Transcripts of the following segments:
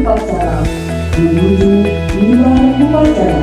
upacara menuju wilayah upacara.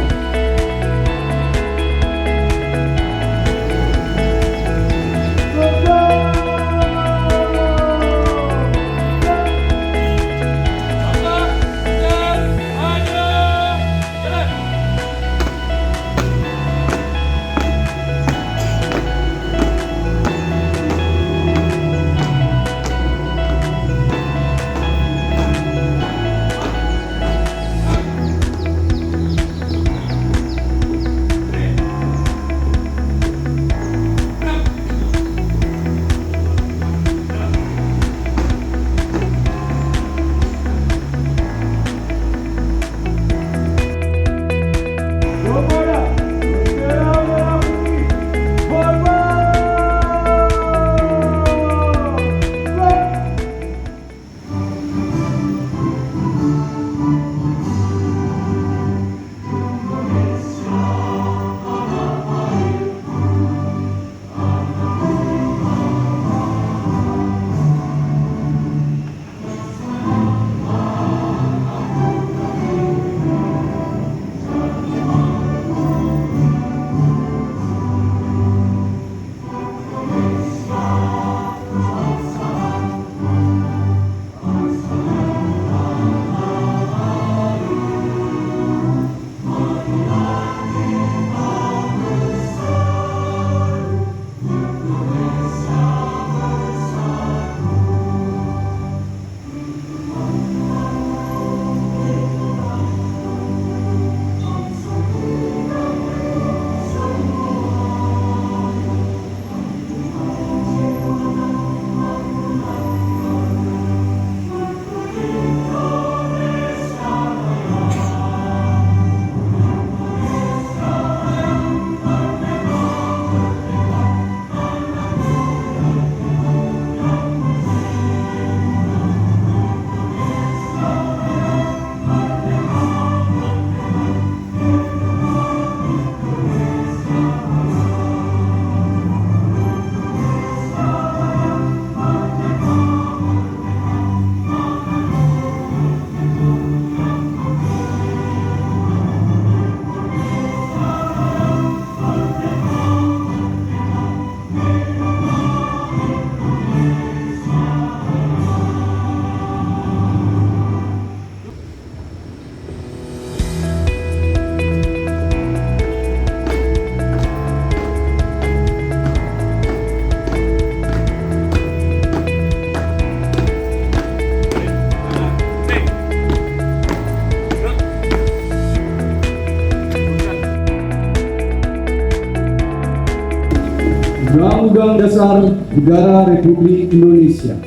Undang-Undang Dasar Negara Republik Indonesia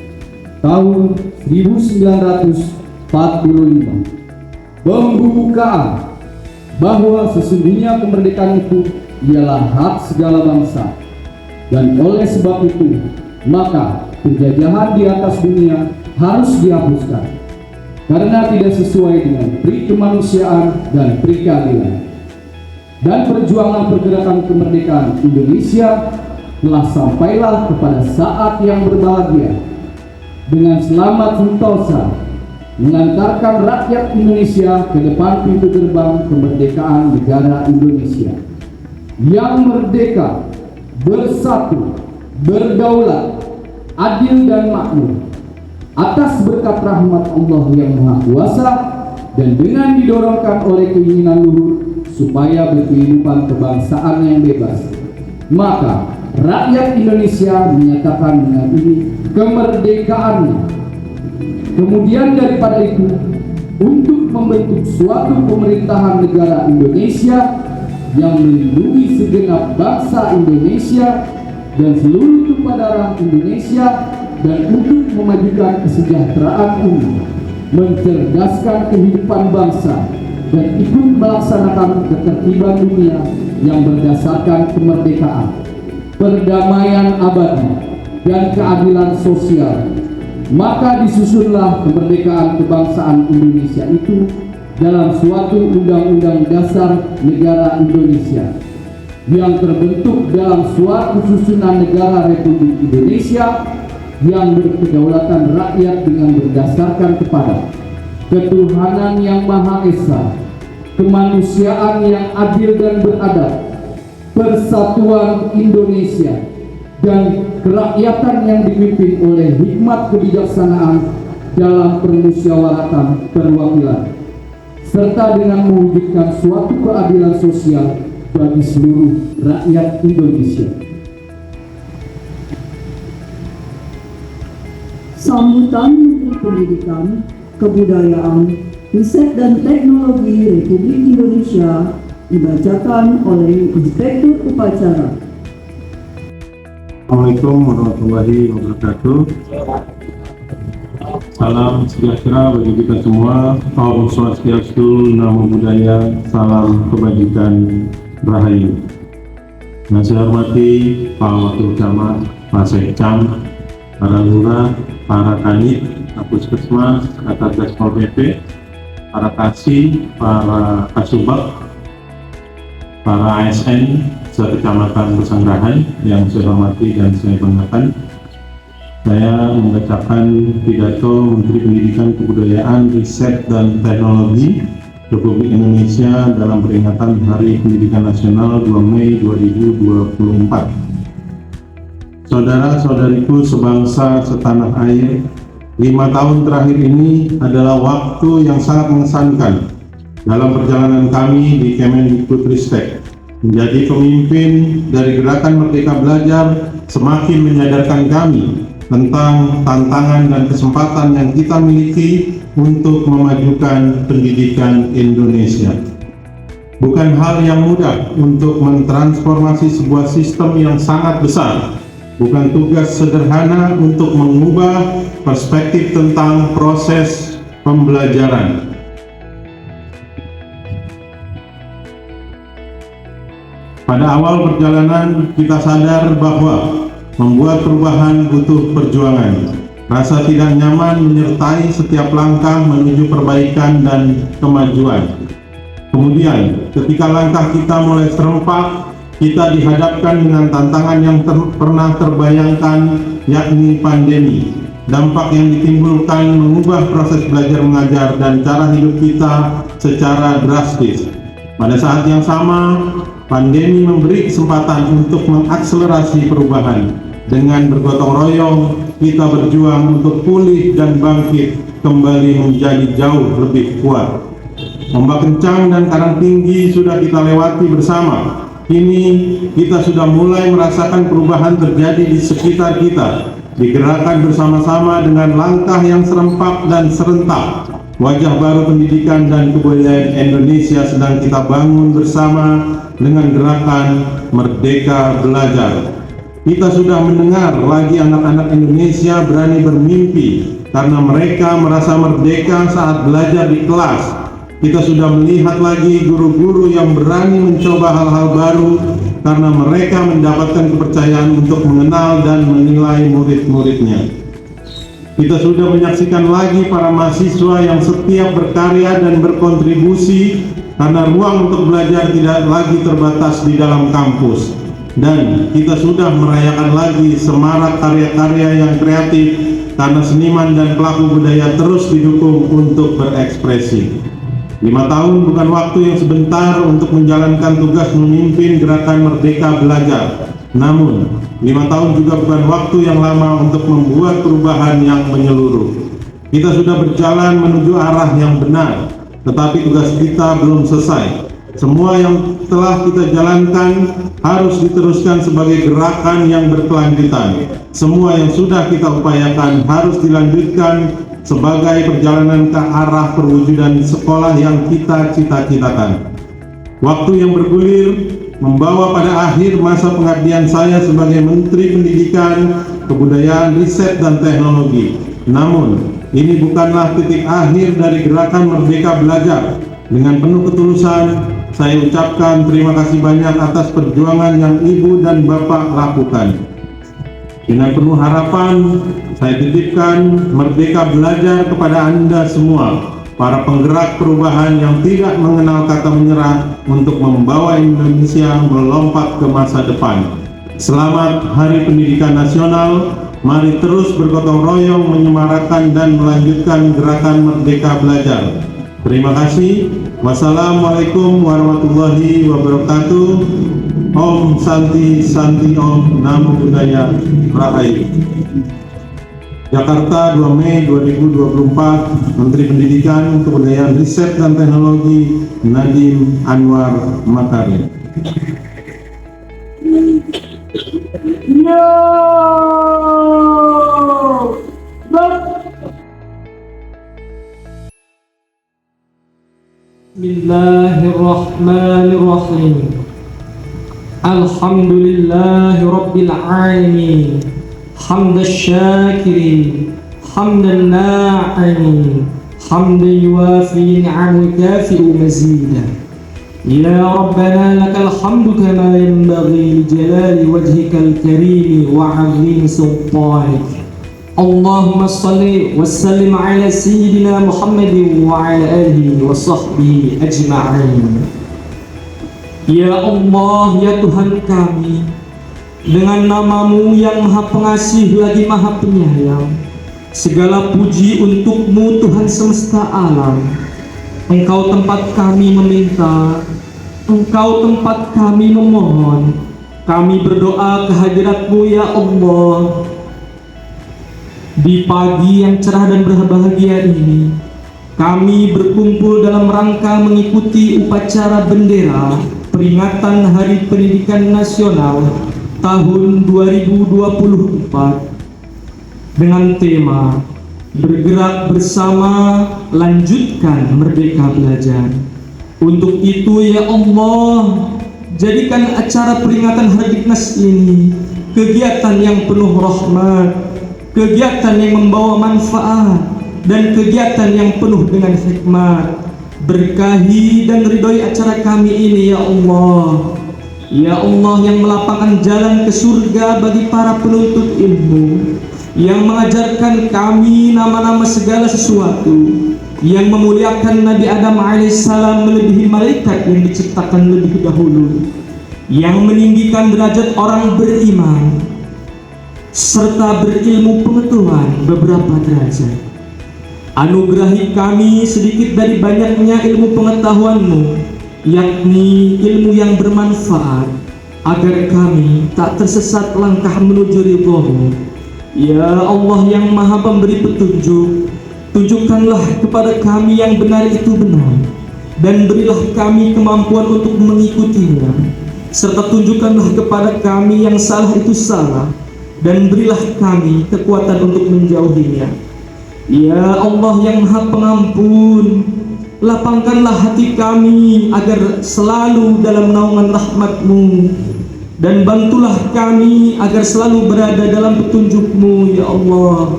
tahun 1945 pembukaan bahwa sesungguhnya kemerdekaan itu ialah hak segala bangsa, dan oleh sebab itu maka penjajahan di atas dunia harus dihapuskan karena tidak sesuai dengan pri kemanusiaan dan pri keadilan. Dan perjuangan pergerakan kemerdekaan Indonesia telah sampailah kepada saat yang berbahagia dengan selamat sentosa mengantarkan rakyat Indonesia ke depan pintu gerbang kemerdekaan negara Indonesia yang merdeka, bersatu, berdaulat, adil dan makmur atas berkat rahmat Allah yang Maha Kuasa dan dengan didorongkan oleh keinginan luhur supaya berkehidupan kebangsaan yang bebas, maka rakyat Indonesia menyatakan dengan ini kemerdekaannya. Kemudian daripada itu, untuk membentuk suatu pemerintahan negara Indonesia yang melindungi segenap bangsa Indonesia dan seluruh tumpah darah Indonesia, dan untuk memajukan kesejahteraan umum, mencerdaskan kehidupan bangsa, dan ikut melaksanakan ketertiban dunia yang berdasarkan kemerdekaan, perdamaian abadi, dan keadilan sosial. Maka disusunlah kemerdekaan kebangsaan Indonesia itu dalam suatu Undang-Undang Dasar Negara Indonesia yang terbentuk dalam suatu susunan negara Republik Indonesia yang berkedaulatan rakyat dengan berdasarkan kepada ketuhanan yang Maha Esa, kemanusiaan yang adil dan beradab, persatuan Indonesia, dan kerakyatan yang dipimpin oleh hikmat kebijaksanaan dalam permusyawaratan perwakilan, serta dengan mewujudkan suatu keadilan sosial bagi seluruh rakyat Indonesia. Sambutan Menteri Pendidikan, Kebudayaan, Riset dan Teknologi Republik Indonesia dibacakan oleh Inspektur Upacara. Assalamualaikum warahmatullahi wabarakatuh. Salam sejahtera bagi kita semua. Om Swastiastu, Namo Buddhaya, salam kebajikan rahayu. Yang saya hormati Pak Wakil Camat, Pak Sekcam, para lurah, para kanit, Puskesmas, Satgas Pol PP, para kasih, para kasubag, para ASN sekecamatan Pesanggerahan yang saya hormati dan saya banggakan. Saya membacakan pidato Menteri Pendidikan, Kebudayaan, Riset dan Teknologi Republik Indonesia dalam peringatan Hari Pendidikan Nasional 2 Mei 2024. Saudara-saudariku sebangsa setanah air, 5 tahun terakhir ini adalah waktu yang sangat mengesankan dalam perjalanan kami di Kemendikbudristek. Menjadi pemimpin dari Gerakan Merdeka Belajar semakin menyadarkan kami tentang tantangan dan kesempatan yang kita miliki untuk memajukan pendidikan Indonesia. Bukan hal yang mudah untuk mentransformasi sebuah sistem yang sangat besar. Bukan tugas sederhana untuk mengubah perspektif tentang proses pembelajaran. Pada awal perjalanan, kita sadar bahwa membuat perubahan butuh perjuangan. Rasa tidak nyaman menyertai setiap langkah menuju perbaikan dan kemajuan. Kemudian, ketika langkah kita mulai serempak, kita dihadapkan dengan tantangan yang pernah terbayangkan, yakni pandemi. Dampak yang ditimbulkan mengubah proses belajar mengajar dan cara hidup kita secara drastis. Pada saat yang sama, pandemi memberi kesempatan untuk mengakselerasi perubahan. Dengan bergotong royong, kita berjuang untuk pulih dan bangkit kembali menjadi jauh lebih kuat. Ombak kencang dan karang tinggi sudah kita lewati bersama. Kini kita sudah mulai merasakan perubahan terjadi di sekitar kita. Digerakkan bersama-sama dengan langkah yang serempak dan serentak. Wajah baru pendidikan dan kebudayaan Indonesia sedang kita bangun bersama dengan gerakan Merdeka Belajar. Kita sudah mendengar lagi anak-anak Indonesia berani bermimpi karena mereka merasa merdeka saat belajar di kelas. Kita sudah melihat lagi guru-guru yang berani mencoba hal-hal baru karena mereka mendapatkan kepercayaan untuk mengenal dan menilai murid-muridnya. Kita sudah menyaksikan lagi para mahasiswa yang setiap berkarya dan berkontribusi karena ruang untuk belajar tidak lagi terbatas di dalam kampus. Dan kita sudah merayakan lagi semarak karya-karya yang kreatif karena seniman dan pelaku budaya terus didukung untuk berekspresi. 5 tahun bukan waktu yang sebentar untuk menjalankan tugas memimpin gerakan Merdeka Belajar. Namun, 5 tahun juga bukan waktu yang lama untuk membuat perubahan yang menyeluruh. Kita sudah berjalan menuju arah yang benar, tetapi tugas kita belum selesai. Semua yang telah kita jalankan harus diteruskan sebagai gerakan yang berkelanjutan. Semua yang sudah kita upayakan harus dilanjutkan sebagai perjalanan ke arah perwujudan sekolah yang kita cita-citakan. Waktu yang bergulir membawa pada akhir masa pengabdian saya sebagai Menteri Pendidikan, Kebudayaan, Riset dan Teknologi. Namun, ini bukanlah titik akhir dari gerakan Merdeka Belajar. Dengan penuh ketulusan, saya ucapkan terima kasih banyak atas perjuangan yang Ibu dan Bapak lakukan. Dengan penuh harapan, saya titipkan Merdeka Belajar kepada Anda semua, para penggerak perubahan yang tidak mengenal kata menyerah untuk membawa Indonesia melompat ke masa depan. Selamat Hari Pendidikan Nasional. Mari terus bergotong royong menyemarakan dan melanjutkan gerakan Merdeka Belajar. Terima kasih. Wassalamualaikum warahmatullahi wabarakatuh. Om Santi Santi Om, Namo Buddhaya, Rahayu. Jakarta, 2 Mei 2024, Menteri Pendidikan, Kebudayaan, Riset dan Teknologi Nadiem Anwar Makarim. Bismillahirrahmanirrahim. Alhamdulillahi Rabbil Alamin. Hamdan syakirin, hamdan na'imin, hamdan yuafi ni'amu kafi'u mazidah. Ya Rabbana lakal hamdu kama yanbaghi li jalali wajhikal karim wa 'azimi sultanik. Allahumma salli wa sallim ala sayyidina Muhammadin wa ala alihi wa sahbihi ajma'in. Ya Allah, ya Tuhan kami, dengan nama-Mu yang Maha Pengasih lagi Maha Penyayang, segala puji untuk-Mu Tuhan semesta alam. Engkau tempat kami meminta, Engkau tempat kami memohon. Kami berdoa kehadirat-Mu ya Allah. Di pagi yang cerah dan berbahagia ini, kami berkumpul dalam rangka mengikuti upacara bendera peringatan Hari Pendidikan Nasional tahun 2024 dengan tema Bergerak Bersama Lanjutkan Merdeka Belajar. Untuk itu ya Allah, jadikan acara peringatan Hari Dignas ini kegiatan yang penuh rahmat, kegiatan yang membawa manfaat, dan kegiatan yang penuh dengan hikmat. Berkahi dan ridhoi acara kami ini ya Allah. Ya Allah yang melapangkan jalan ke surga bagi para penuntut ilmu, yang mengajarkan kami nama-nama segala sesuatu, yang memuliakan Nabi Adam alaihissalam melebihi malaikat yang diciptakan lebih dahulu, yang meninggikan derajat orang beriman serta berilmu pengetahuan beberapa derajat. Anugerahi kami sedikit dari banyaknya ilmu pengetahuan-Mu, yakni ilmu yang bermanfaat, agar kami tak tersesat langkah menuju ridha-Mu. Ya Allah yang Maha Pemberi petunjuk, tunjukkanlah kepada kami yang benar itu benar, dan berilah kami kemampuan untuk mengikutinya, serta tunjukkanlah kepada kami yang salah itu salah, dan berilah kami kekuatan untuk menjauhinya. Ya Allah yang Maha Pengampun, lapangkanlah hati kami agar selalu dalam naungan rahmat-Mu, dan bantulah kami agar selalu berada dalam petunjuk-Mu ya Allah.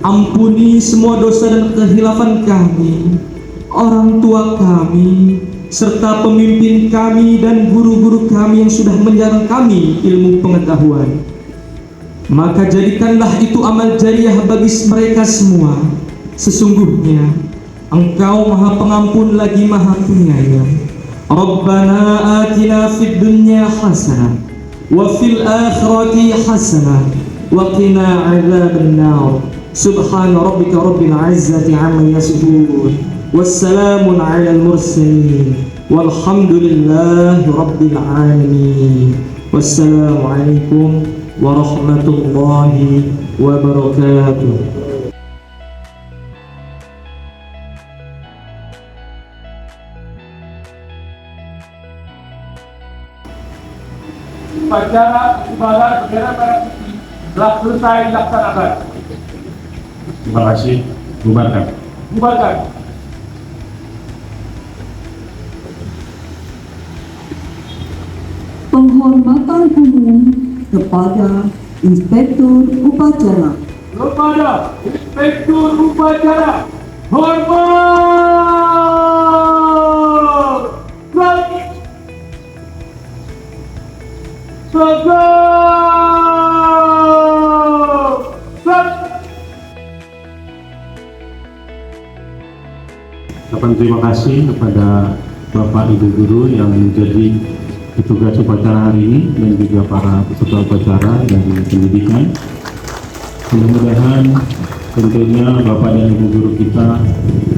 Ampuni semua dosa dan kehilafan kami, orang tua kami, serta pemimpin kami dan guru-guru kami yang sudah menjarah kami ilmu pengetahuan. Maka jadikanlah itu amal jariah bagi mereka semua. Sesungguhnya Engkau Maha Pengampun lagi Maha Penyayang. Rabbana atina fid dunya hasanah wa fil akhirati hasanah wa qina adzabannar. Subhana rabbika rabbil izzati amma yasifun, wassalamun alal mursalin, walhamdulillahi rabbil alamin. Wassalamualaikum warahmatullahi wabarakatuh. Upacara pengibaran bendera merah putih telah selesai dilaksanakan. Terima kasih. Bubarkan. Bubarkan. Penghormatan umum kepada Inspektur Upacara. Kepada Inspektur Upacara, hormat. Terima kasih kepada Bapak Ibu Guru yang menjadi petugas upacara hari ini dan juga para peserta upacara dari pendidikan. Mudah-mudahan tentunya Bapak dan Ibu guru kita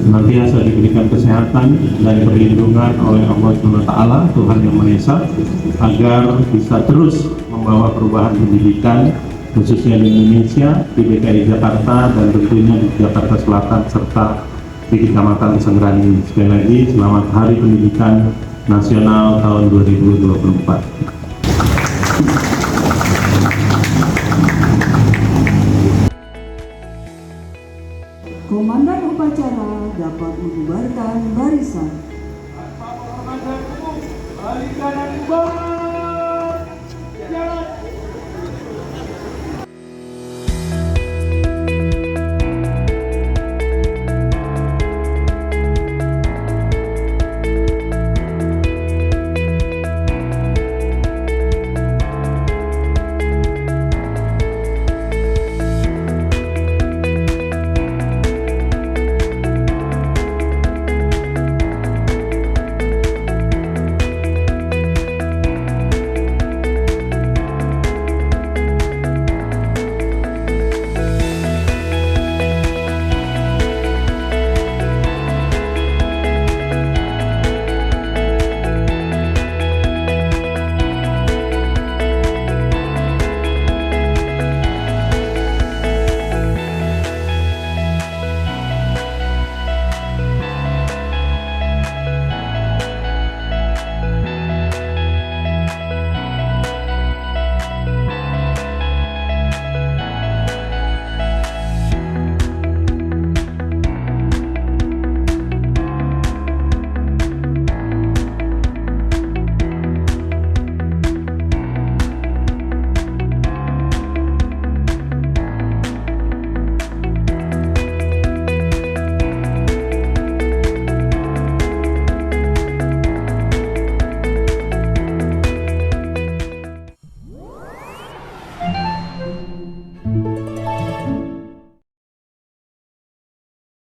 senantiasa diberikan kesehatan dan perlindungan oleh Allah SWT, Tuhan Yang Maha Esa, agar bisa terus membawa perubahan pendidikan khususnya di Indonesia, di DKI Jakarta, dan tentunya di Jakarta Selatan serta di Kecamatan Senggrani. Sekali lagi selamat Hari Pendidikan Nasional tahun 2024. Komandan upacara dapat membubarkan barisan.